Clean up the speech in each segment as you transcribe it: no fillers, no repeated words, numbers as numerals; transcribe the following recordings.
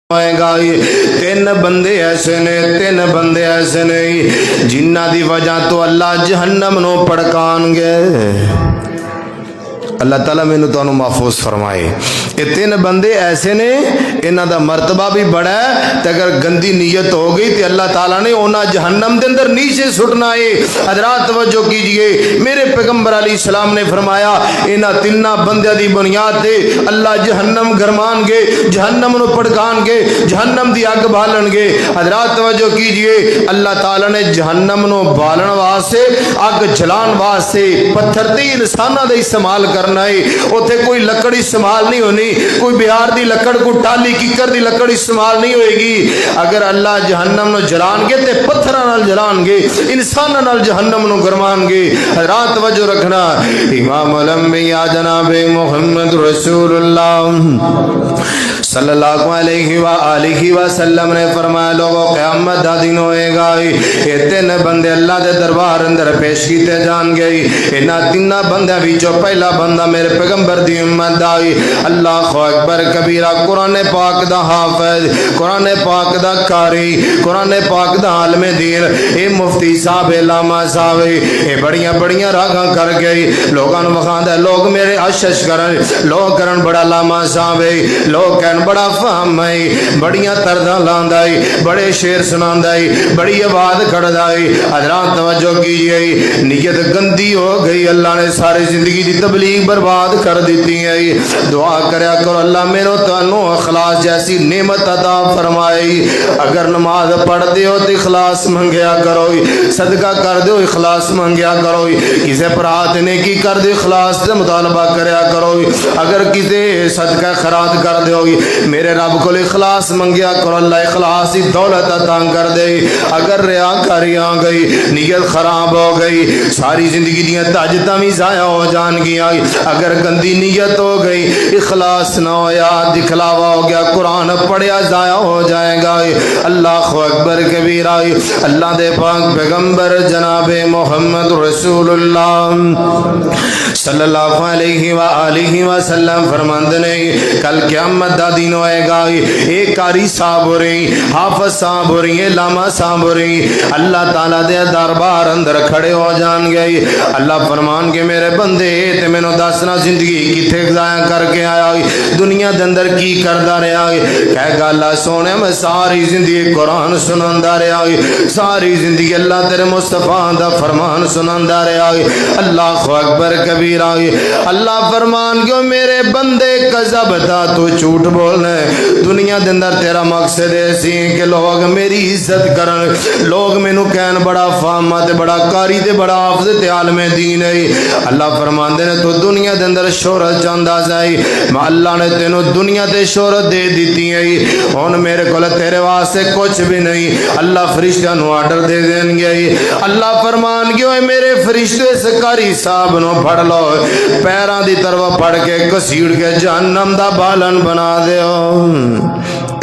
तीन बंदे ऐसे ने जिन्हां दी वजह तो अल्लाह जहन्नम नूं भड़काणगे। अल्लाह ताला मैनू तुहानू महफूज फरमाए। ये तीन बंदे ऐसे ने इन्हां दा मरतबा भी बड़ा है, ते अगर गंदी नीयत हो गई तो अल्लाह ताला ने उन्हें जहन्नम के अंदर नीचे सुटना है। हजरात तवज्जो कीजिए, मेरे पैगंबर अलैहिस्सलाम ने फरमाया इन्हां तिन्ना बंदियां दी बुनियाद ते अल्लाह जहन्नम गरमानगे, जहन्नम नूं भड़काणगे, जहन्नम दी अग बालणगे। हजरात तवज्जो कीजिए, अल्लाह ताला ने जहन्नम नूं बालण वास्ते, अग जलाण वास्ते पत्थर ते इंसानां दा इस्तेमाल करना है। उथे कोई लकड़ इस्तेमाल नहीं होनी, कोई बिहार दी लकड़, कोई टाली किकर दी लकड़ इस्तेमाल नहीं होएगी। अगर अल्लाह जहन्नम नूं जलाणगे ते पत्थरां नाल जलाणगे, इंसानां नाल जहन्नम नूं गरमाणगे। हज़रात तवज्जो रखना, इमाम अल-अंबिया जनाब मुहम्मद रसूलुल्लाह सल्लल्लाहु अलैहि वसल्लम ने फरमाया, लोगों क़यामत दा दिन होएगा, ये तीन बंदे अल्लाह दे दरबार अंदर पेश कीते जाणगे। इन्हां तिन्ना बंदियां विचों पहला बंदा मेरे पैगंबर दी उम्मत दा अल्लाहु अकबर कबीरा, कुरान पाक दा हाफिज, कुरान पाक दा कारी, कुरान पाक दा आलिम दीन, ये मुफ्ती साहब लामा साहब, ये बड़ियां बड़ियां रागां कर गए, लोगों नूं वखांदा, लोग मेरे आशीष करन, लोग करन बड़ा लामा साहब, लोग कहन बड़ा फाहम है, बड़ियां तरदा लांदा है, बड़े शेर सुनांदा है, बड़ी आवाज कढ़दा है। हज़रात तवज्जो कीजिए, नीयत गंदी हो गई, अल्लाह ने सारी जिंदगी की तबलीग बर्बाद कर दी है। दुआ करया करो, अल्लाह मेरे तुहानू इखलास जैसी नेमत अता फरमाए। अगर नमाज पढ़ते हो तो इखलास मंगया करो, सदका कर दो इखलास मंगया करो, किसी भरा ते नेकी कर दो इखलास से मुतालबा करया करो। अगर किसी सदका खैरात कर दो, मेरे रब को इखलास मंगया करो, अल्लाह इखलास की दौलत अता कर दे। अगर रियाकारी आ गई, नीयत खराब हो गई, सारी जिंदगी दी ताजता भी जाया हो जाएंगियां। अगर गंदी नीयत हो गई, इखलास ना होया, दिखलावा हो गया, कुरान पढ़िया जाया हो जाएगा। अल्लाह अकबर कबीरा, अल्लाह दे पाक पैगंबर जनाब मोहम्मद रसूलुल्लाह सल्लल्लाहु अलैहि वसल्लम फरमाते ने, कल क़यामत दा दिन होएगा, एक कारी साहब हो रही, हाफिज साहब हो रही, लामा साहब हो रही, अल्लाह ताला दे दरबार अंदर खड़े हो जाएंगे। अल्लाह फरमान के मेरे बंदे ते मैनू दसना जिंदगी किथे जाया करके आया, दुनिया दे अंदर की करदा रहा। कह गल सोने, मैं सारी जिंदगी कुरान सुनांदा रहा, सारी जिंदगी अल्लाह तेरे मुस्तफा दा फरमान सुनांदा रहा। अल्लाह अकबर कबीरा, अल्लाह फरमान क्यों मेरे बंदे कज़ब दा तू झूठ बोलना है। दुनिया दे अंदर तेरा मकसद ऐसी कि लोग मेरी इज्जत करन, लोग मैनू कहन बड़ा फामा ते बड़ा कारी ते बड़ा हाफिज ते आलिम दीन है। अल्लाह फरमांदे ने तू दुनिया दे अंदर शोहरत चाहंदा सी, मैं अल्लाह ने तेनू दुनिया ते शोहरत दे दी है। हुण मेरे कोल तेरे वास्ते कुछ भी नहीं, अल्लाह फरिश्तियां नू आर्डर दे देंगे। अल्लाह फरमान क्यों मेरे फरिश्ते इस कारी साहब नू फड़ लो, पैरां दी तरफ फड़ के घसीड़ के जहन्नम दा बालन बना दियो।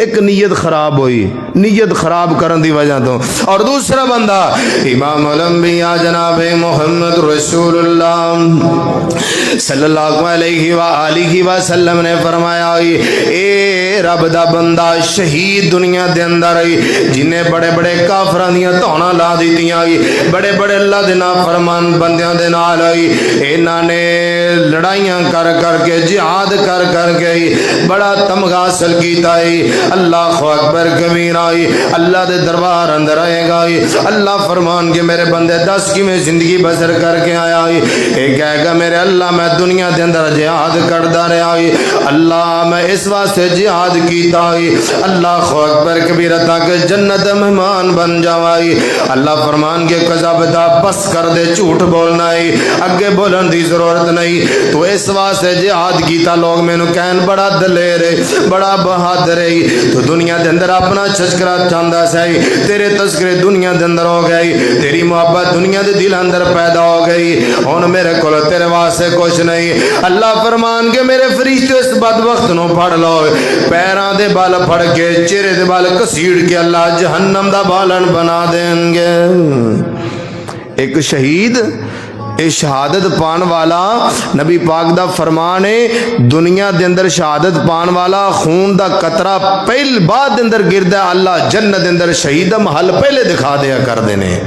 एक नीयत खराब हुई, नीयत खराब करने की वजह तो। और दूसरा बंदा इमाम अल-अंबिया जनाब मोहम्मद रसूलुल्लाह सल्लल्लाहु अलैहि वसल्लम ने फरमाया, ए रब दा बंदा शहीद दुनिया दे अंदर जिन्हें बड़े बड़े काफरां दियां धौना ला दित्तियां, बड़े बड़े अल्लाह दे नाफरमान बंदियां दे नाल इन्हां ने लड़ाइयां कर करके जिहाद कर करके बड़ा तमगा हासिल कीता है। अल्लाह अकबर कबीरा, अल्लाह दे दरबार अंदर आएगा। अल्लाह फरमान के मेरे बंदे दस कि मैं जिंदगी बसर करके आया, एक कहेगा मेरे अल्लाह मैं दुनिया के अंदर जिहाद करता रहा, अल्लाह मैं इस वास्ते जिहाद कीता, अल्लाह अकबर कबीरा ताकि जन्नत मेहमान बन जावाई। अल्लाह फरमान के कज़ब दा बस कर दे, झूठ बोलना है, अगे बोलने की जरूरत नहीं, तो इस वास्ते जिहाद कीता। लोग मैनू कहन बड़ा दलेर है, बड़ा बहादुर है, तो दुनिया के अंदर अपना तस्करा चाहता सी, तेरे तस्करे दुनिया के अंदर हो गई, तेरी मोहब्बत दुनिया के दिल अंदर पैदा हो गई। हुण मेरे को तेरे वास्ते कुछ नहीं। अल्लाह फरमान के मेरे फरिश्ते इस बदबख्त नूं फड़ लो, पैरां दे बल फड़ के चेहरे दे बल घसीड़ के अल्लाह जहन्नम दा बालन बना देंगे। एक शहीद اے شہادت پان والا نبی پاک دا فرمان ہے دنیا دے اندر شہادت پان والا خون دا قطرہ پہل بعد دے اندر گردا اللہ جنت دے اندر شہید دا محل پہلے دکھا دیا کر دینے